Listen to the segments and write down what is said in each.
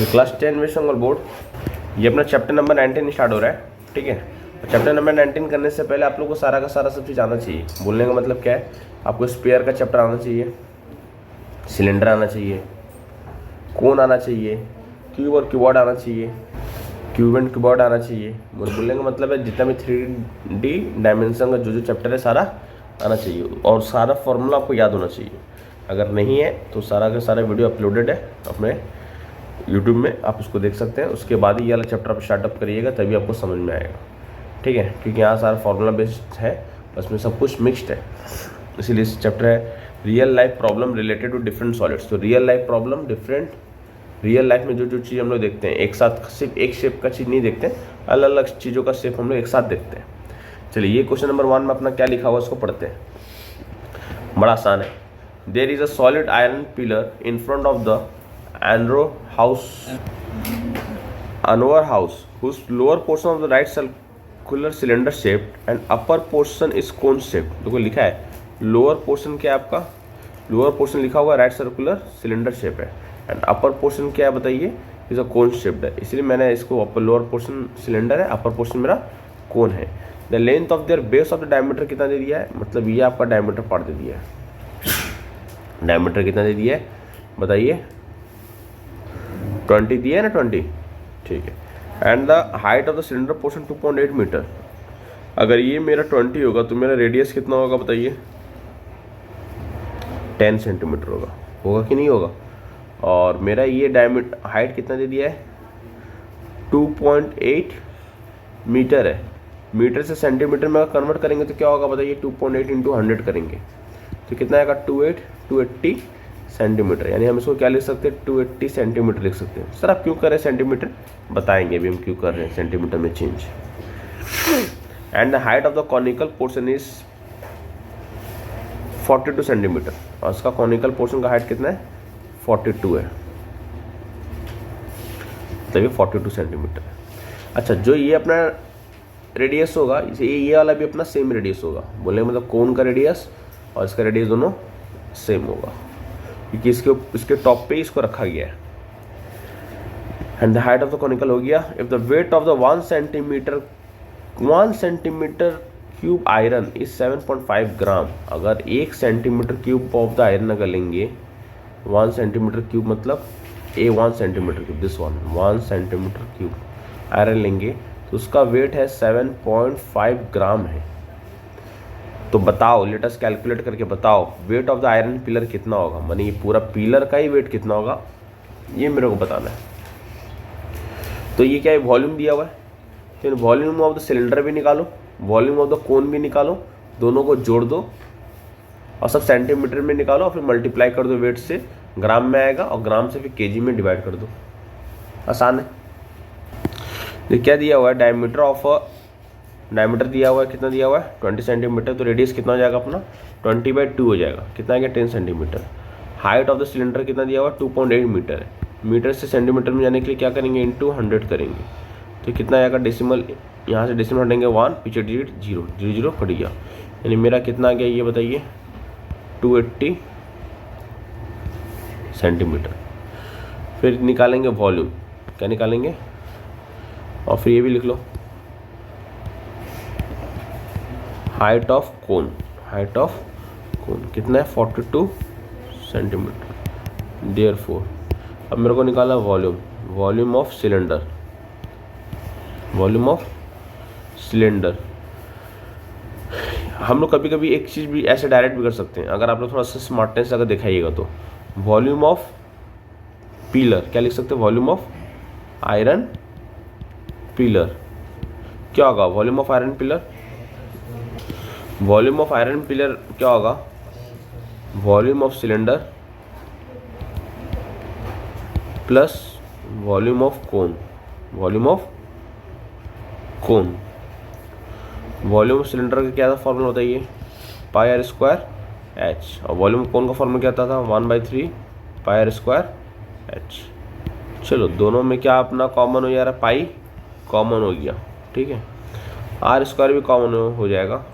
Class 10 में संगल board, ये अपना चैप्टर नंबर 19 स्टार्ट हो रहा है। ठीक है, चैप्टर नंबर 19 करने से पहले आप लोग को सारा का सारा सब चीज़ आना चाहिए। बोलने का मतलब क्या है, आपको स्पेयर का चैप्टर आना चाहिए, सिलेंडर आना चाहिए, कोन आना चाहिए, क्यूब और क्यूबॉइड आना चाहिए, क्यूब एंड क्यूबॉइड आना चाहिए। बोलने का मतलब है जितना भी 3D डायमेंशन का जो चैप्टर है सारा आना चाहिए, और सारा फॉर्मूला आपको याद होना चाहिए। अगर नहीं है तो सारा का सारा वीडियो अपलोडेड है अपने यूट्यूब में, आप उसको देख सकते हैं। उसके बाद ही ये वाला चैप्टर आप स्टार्टअप करिएगा, तभी आपको समझ में आएगा। ठीक है, क्योंकि यहाँ सारा फॉर्मूला बेस्ड है, उसमें सब कुछ मिक्सड है, इसीलिए इस चैप्टर है real life problem related to different solids. तो real life problem different, real life में जो चीज़ हम लोग देखते हैं एक साथ, सिर्फ एक शेप का चीज़ नहीं देखते, अलग अलग चीज़ों का शेप हम लोग एक साथ देखते हैं। चलिए, ये क्वेश्चन नंबर 1 में अपना क्या लिखा हुआ है उसको पढ़ते हैं। बड़ा आसान है। There is a solid iron pillar in front of the Anwar house, whose lower portion of the right circular cylinder shaped and upper portion is cone shaped। देखो लिखा है लोअर पोर्शन क्या है आपका, लोअर पोर्शन लिखा हुआ है right circular cylinder shape है, एंड अपर पोर्शन क्या है बताइए, इज अ कोन शेप्ड है। इसलिए मैंने इसको अपर लोअर पोर्शन सिलेंडर है, अपर पोर्शन मेरा कोन है। The length of their base of the diameter कितना दे दिया है, मतलब ये आपका डायमीटर पार्ट दे दिया है। डायमीटर कितना दे दिया है बताइए, 20 दिया है ना, 20। ठीक है, and the height of the cylinder portion 2.8 metre. अगर ये मेरा 20 होगा तो मेरा रेडियस कितना होगा बताइए, 10 सेंटीमीटर होगा। होगा कि नहीं होगा? और मेरा ये डायमीटर हाइट कितना दे दिया है, 2.8 मीटर है। मीटर से सेंटीमीटर में अगर कन्वर्ट करेंगे तो क्या होगा बताइए, 2.8 इंटू 100 करेंगे तो कितना आएगा, 280 सेंटीमीटर। यानी हम इसको क्या लिख सकते हैं, 280 सेंटीमीटर लिख सकते हैं। सर आप क्यों कर रहे हैं सेंटीमीटर, बताएंगे अभी हम क्यों कर रहे हैं सेंटीमीटर में change. And the height of the conical portion is 42 centimetre, और उसका कॉनिकल पोर्शन का हाइट कितना है, 42 है, तभी 42 सेंटीमीटर है। अच्छा, जो ये अपना रेडियस होगा, ये वाला भी अपना सेम रेडियस होगा। बोले मतलब कोन का रेडियस और इसका रेडियस दोनों सेम होगा, क्योंकि इसके टॉप पे इसको रखा गया है। And the height of the conical हो गया। If the weight of the 1 centimetre cube iron is 7.5 ग्राम। अगर 1 centimetre cube of the iron अगर लेंगे, 1 सेंटीमीटर क्यूब मतलब 1 centimetre cube, this 1 centimetre cube iron लेंगे तो उसका वेट है 7.5 ग्राम है। तो बताओ, लेट अस कैलकुलेट करके बताओ weight of the iron pillar कितना होगा, माने ये पूरा पिलर का ही वेट कितना होगा, ये मेरे को बताना है। तो ये क्या है, वॉल्यूम दिया हुआ है, तो वॉल्यूम ऑफ द सिलेंडर भी निकालो, वॉल्यूम ऑफ द कोन भी निकालो, दोनों को जोड़ दो और सब सेंटीमीटर में निकालो, और फिर मल्टीप्लाई कर दो वेट से, ग्राम में आएगा, और ग्राम से फिर केजी में डिवाइड कर दो। आसान है। ये क्या दिया हुआ है, डायमीटर दिया हुआ है, कितना दिया हुआ है, 20 सेंटीमीटर। तो रेडियस कितना हो जाएगा अपना, 20/2 हो जाएगा, कितना आ गया, 10 centimetre. Height of the cylinder कितना दिया हुआ है, 2.8 मीटर है। मीटर से सेंटीमीटर में जाने के लिए क्या करेंगे, इंटू 100 करेंगे, तो कितना आएगा, डेसिमल, यहाँ से डेसिमल हटेंगे 1, पीछे डिजिट 0, 0 कट गया, यानी मेरा कितना आ गया ये बताइए, 280 सेंटीमीटर। फिर निकालेंगे वॉल्यूम, क्या निकालेंगे, और फिर ये भी लिख लो, हाइट ऑफ कोन कितना है, 42 सेंटीमीटर। देयरफॉर अब मेरे को निकाला वॉल्यूम ऑफ सिलेंडर। हम लोग कभी कभी एक चीज़ भी ऐसे डायरेक्ट भी कर सकते हैं, अगर आप लोग थोड़ा सा स्मार्टनेस अगर दिखाइएगा तो। वॉल्यूम ऑफ पिलर क्या लिख सकते हैं, वॉल्यूम ऑफ आयरन पिलर क्या होगा, वॉल्यूम ऑफ आयरन पिलर क्या होगा, volume of cylinder plus volume of cone. Volume of cylinder का क्या था फॉर्मूला बताइए, πr²h, और वॉल्यूम ऑफ कोन का फॉर्मूला क्या था 1/3 πr²h। चलो दोनों में क्या अपना कॉमन हो जा रहा है, पाई कॉमन हो गया, ठीक है, r² भी कॉमन हो जाएगा,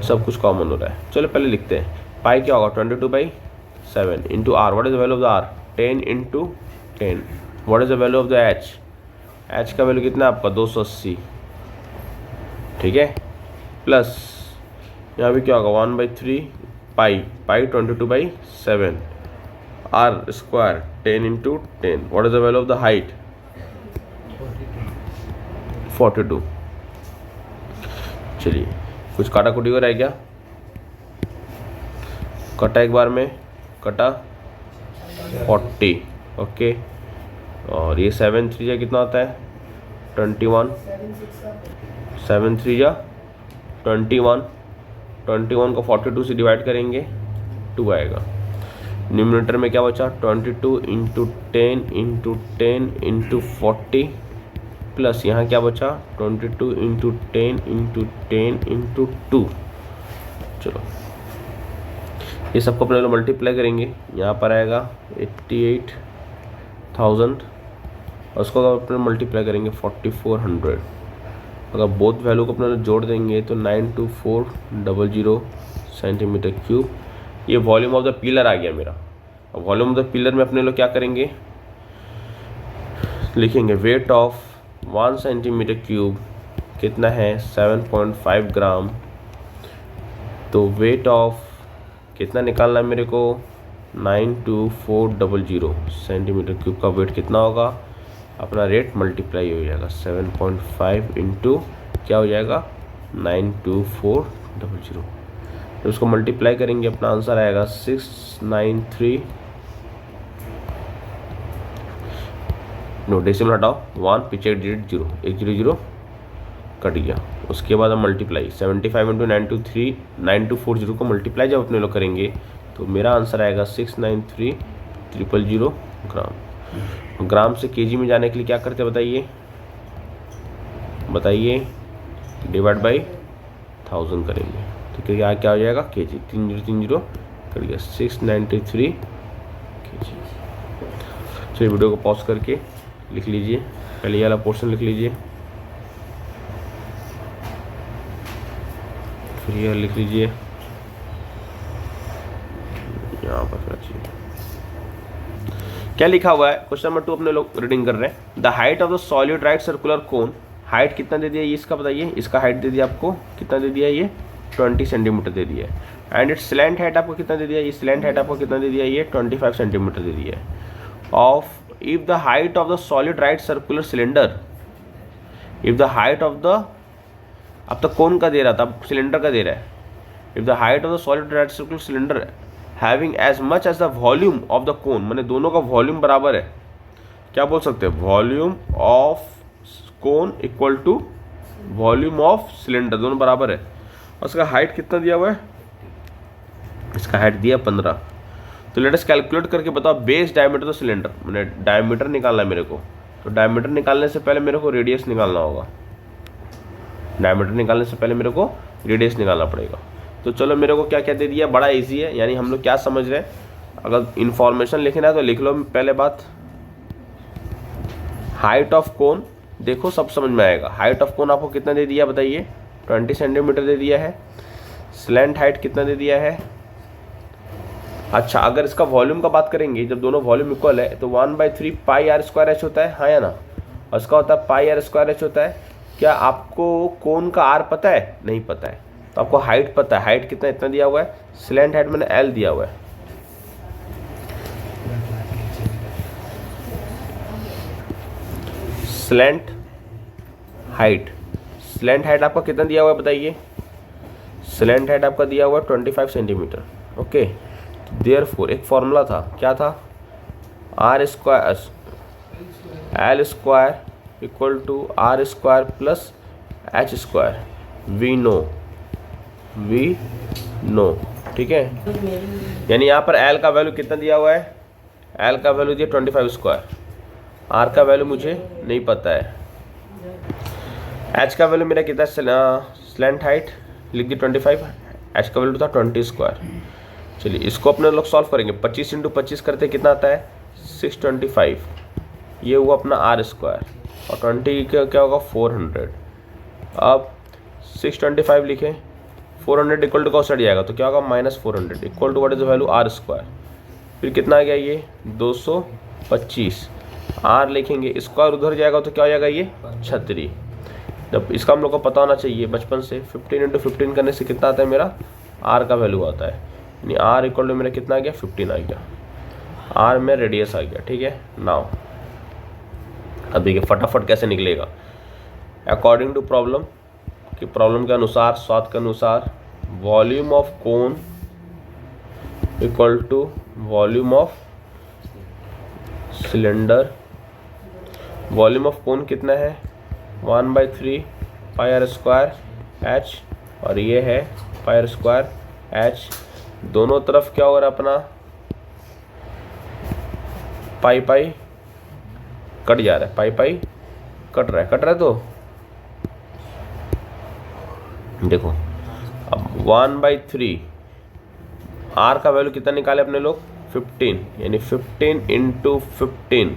सब कुछ कॉमन हो रहा है। चलो पहले लिखते हैं, पाई क्या होगा, 22/7 into r. What is the value of the r, 10 into 10, what is the value of the h, h का वैल्यू कितना है आपका 280, ठीक है, प्लस यहाँ भी क्या होगा 1/3 pi, pi 22/7 r square 10 × 10, what is the value of the height 42। चलिए कुछ काटा कुटी हो रहा है क्या, कटा एक बार में, कटा 40, ओके, और ये 7 3 या कितना होता है 21, 7 3 या 21, 21 को 42 से डिवाइड करेंगे 2 आएगा। न्यूमरेटर में क्या बचा 22 × 10 × 10 × 40 प्लस यहाँ क्या बचा 22 × 10 × 10 × 2। चलो ये सबको अपने लोग मल्टीप्लाई करेंगे, यहाँ पर आएगा 88,000 और उसको अपने मल्टीप्लाई करेंगे 4400। अगर बोथ वैल्यू को अपने लोग जोड़ देंगे तो 92400 सेंटीमीटर क्यूब। ये वॉल्यूम ऑफ द पिलर आ गया मेरा। अब वॉल्यूम ऑफ द पिलर में अपने लोग क्या करेंगे, लिखेंगे वेट ऑफ 1 सेंटीमीटर क्यूब कितना है 7.5 ग्राम। तो वेट ऑफ कितना निकालना है मेरे को 92400 सेंटीमीटर क्यूब का वेट कितना होगा, अपना रेट मल्टीप्लाई हो जाएगा 7.5 इंटू क्या हो जाएगा 92400। तो उसको मल्टीप्लाई करेंगे अपना आंसर आएगा 693, नो डेसिमल हटाओ 1 पीछे एक डिजिट 0, 100 कट गया। उसके बाद हम मल्टीप्लाई 75 × 9240 को मल्टीप्लाई जब अपने लोग करेंगे तो मेरा आंसर आएगा 693,000 ग्राम। ग्राम से केजी में जाने के लिए क्या करते हैं बताइए, बताइए डिवाइड बाई 1000 करेंगे तो क्या हो जाएगा केजी, 3030 कट गया 693 केजी। चलिए वीडियो को पॉज करके लिख लीजिए, पहले ये वाला पोर्शन लिख लीजिए, फिर ये लिख लीजिए, यहाँ पर रखिए क्या लिखा हुआ है। क्वेश्चन नंबर 2 अपने लोग रीडिंग कर रहे हैं। The height of the solid right circular cone, height कितना दे दिया ये इसका बताइए, इसका हाइट दे दिया आपको कितना दे दिया ये 20 सेंटीमीटर दे दिया है। एंड इट्स स्लैंट हाइट आपको कितना दे दिया, ये स्लैंट हाइट आपको कितना दे दिया ये 25 सेंटीमीटर दे दिया है। Of if the height of the solid right circular cylinder, if the height of the, अब तक कौन का दे रहा था, अब सिलेंडर का दे रहा है। If the height of the solid right circular cylinder having as much as the volume of the cone, मैंने दोनों का वॉल्यूम बराबर है, क्या बोल सकते हैं volume of cone equal to volume of cylinder, दोनों बराबर है। और उसका हाइट कितना दिया हुआ है, इसका हाइट दिया 15। तो लेट अस कैलकुलेट करके बताओ बेस डायमीटर ऑफ सिलेंडर, मैंने डायमीटर निकालना है मेरे को, तो डायमीटर निकालने से पहले मेरे को रेडियस निकालना होगा, डायमीटर निकालने से पहले मेरे को रेडियस निकालना पड़ेगा। तो चलो मेरे को क्या क्या दे दिया, बड़ा इजी है, यानी हम लोग क्या समझ रहे हैं, अगर इन्फॉर्मेशन लिखना है तो लिख लो पहले बात। हाइट ऑफ कोन देखो सब समझ में आएगा, हाइट ऑफ कोन आपको कितना दे दिया बताइए 20 सेंटीमीटर दे दिया है। स्लैंट हाइट कितना दे दिया है, अच्छा अगर इसका वॉल्यूम का बात करेंगे, जब दोनों वॉल्यूम इक्वल है तो 1/3 पाई आर स्क्वायर एच होता है, हाँ या ना, और इसका होता है पाई आर स्क्वायर एच होता है। क्या आपको कोन का आर पता है, नहीं पता है, तो आपको हाइट पता है, हाइट कितना इतना दिया हुआ है, स्लैंट हाइट मैंने एल दिया हुआ है। स्लैंट हाइट, स्लैंट हाइट आपका कितना दिया हुआ है बताइए, स्लैंट हाइट आपका दिया हुआ है 25 सेंटीमीटर। ओके, देयरफॉर एक फॉर्मूला था, क्या था, r square l square equal to r square plus h square, we know, ठीक है। यानी यहाँ पर एल का वैल्यू कितना दिया हुआ है, एल का वैल्यू दिया 25 स्क्वायर, आर का वैल्यू मुझे नहीं पता है, एच का वैल्यू मेरा कितना, स्लैंट हाइट लिख दी 25, एच का वैल्यू था 20 स्क्वायर। चलिए इसको अपने लोग सॉल्व करेंगे, 25 × 25 करते कितना आता है 625, ये हुआ अपना आर स्क्वायर, और 20 क्या होगा 400। अब 625 लिखें, 400 इक्वल टू कॉस्ट हट जाएगा तो क्या होगा -400 equal to what is the value r square. फिर कितना आ गया ये 225, आर लिखेंगे, स्क्वायर उधर जाएगा तो क्या हो जाएगा ये छतरी। जब इसका हम लोग को पता होना चाहिए बचपन से, 15 × 15 करने से कितना आता है मेरा, आर का वैल्यू आता है, यानी आर इक्वल टू मेरा कितना आ गया 15 आ गया, आर में रेडियस आ गया। ठीक है, नाउ अब देखिए फटाफट कैसे निकलेगा अकॉर्डिंग टू प्रॉब्लम, कि प्रॉब्लम के अनुसार, स्वाद के अनुसार, volume of cone equal to volume of cylinder. Volume of cone कितना है 1/3 πr² h, और ये है πr² h। दोनों तरफ क्या हो रहा है अपना, पाई पाई कट जा रहा है, पाई पाई कट रहा है तो देखो अब 1/3 आर का वैल्यू कितना निकाले अपने लोग 15, यानी 15 × 15।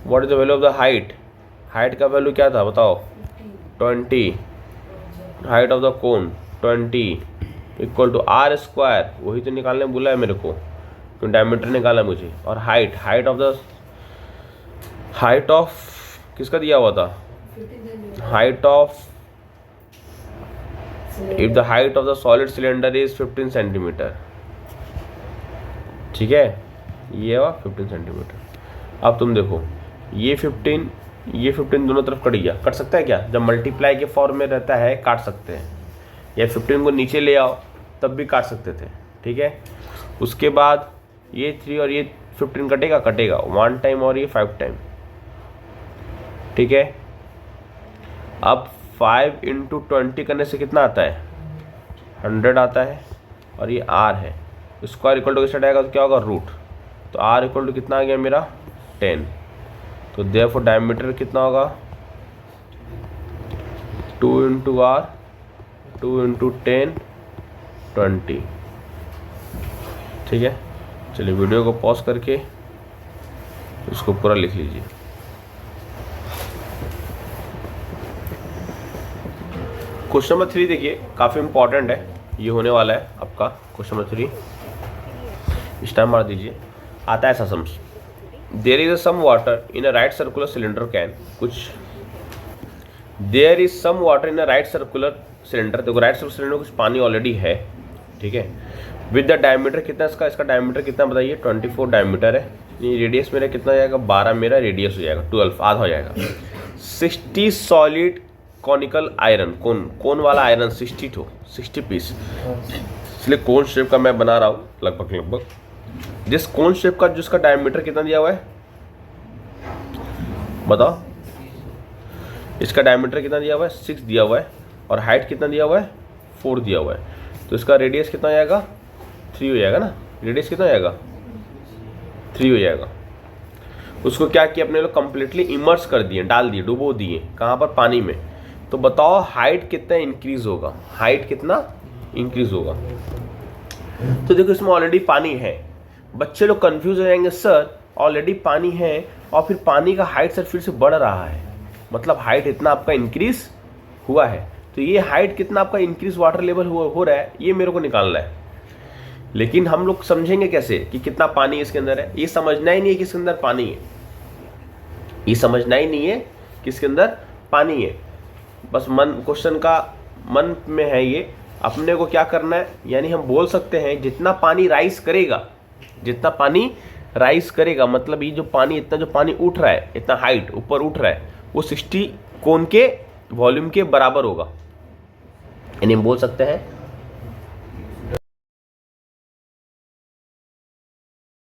What is the value of the height, height का वैल्यू क्या था बताओ 20, height of the cone 20 equal to r², वही तो निकालने बोला है मेरे को, तो डायमीटर निकाला मुझे, और हाइट ऑफ किसका दिया हुआ था, height of, if the height of the solid cylinder is 15 centimetre. ठीक है, ये हुआ 15 सेंटीमीटर। अब तुम देखो ये 15 दोनों तरफ कट गया, कट सकता है क्या, जब मल्टीप्लाई के फॉर्म में रहता है काट सकते हैं, या 15 को नीचे ले आओ तब भी काट सकते थे। ठीक है, उसके बाद ये 3 और ये 15 कटेगा 1 टाइम और ये 5 टाइम। ठीक है, अब 5 × 20 करने से कितना आता है 100 आता है, और ये r है, स्क्वायर इक्वल टू किसका आएगा तो क्या होगा रूट, तो r इक्वल टू कितना आ गया मेरा 10, तो देयरफॉर डायमीटर कितना होगा 2 × r 2 × 10 20। ठीक है, चलिए वीडियो को पॉज करके इसको पूरा लिख लीजिए। क्वेश्चन नंबर 3 देखिए, काफ़ी इंपॉर्टेंट है, ये होने वाला है आपका क्वेश्चन नंबर 3। इस टाइम मार दीजिए, आता है ऐसा समझ, there is some water in a right circular cylinder can, कुछ there is some water in a right circular cylinder, देखो राइट सर्कुलर सिलेंडर कुछ पानी ऑलरेडी है। ठीक है, विद द डायमीटर कितना इसका डायमीटर कितना बताइए 24 डायमीटर है, ये रेडियस मेरा कितना हो जाएगा 12 मेरा रेडियस हो जाएगा, 12 आधा हो जाएगा। 60 सॉलिड कॉनिकल आयरन, कोन वाला आयरन 60 पीस, इसलिए कोन शेप का मैं बना रहा हूँ लगभग। जिस कोन शेप का जिसका डायमीटर कितना दिया हुआ है बताओ, इसका डायमीटर कितना दिया हुआ है 6 दिया हुआ है, और हाइट कितना दिया हुआ है 4 दिया हुआ है, तो इसका रेडियस कितना हो जाएगा 3 हो जाएगा ना, रेडियस कितना हो जाएगा 3 हो जाएगा। उसको क्या किया अपने लोग कंप्लीटली इमर्स कर दिए, डाल दिए, डुबो दिए, कहाँ पर पानी में, तो बताओ हाइट कितना इंक्रीज होगा, हाइट कितना इंक्रीज होगा। तो देखो इसमें ऑलरेडी पानी है, बच्चे लोग कंफ्यूज हो जाएंगे सर ऑलरेडी पानी है और फिर पानी का हाइट सर फिर से बढ़ रहा है, मतलब हाइट इतना आपका इंक्रीज हुआ है, तो ये हाइट कितना आपका इंक्रीज वाटर लेवल हो रहा है ये मेरे को निकालना है। लेकिन हम लोग समझेंगे कैसे कि कितना पानी इसके अंदर है, ये समझना ही नहीं है कि इसके अंदर पानी है, ये समझना ही नहीं है कि इसके अंदर पानी है, बस मन क्वेश्चन का मन में है ये, अपने को क्या करना है, यानी हम बोल सकते हैं जितना पानी राइज करेगा, मतलब ये जो पानी इतना जो पानी उठ रहा है, इतना हाइट ऊपर उठ रहा है, वो 60 कोन के वॉल्यूम के बराबर होगा, यानी हम बोल सकते हैं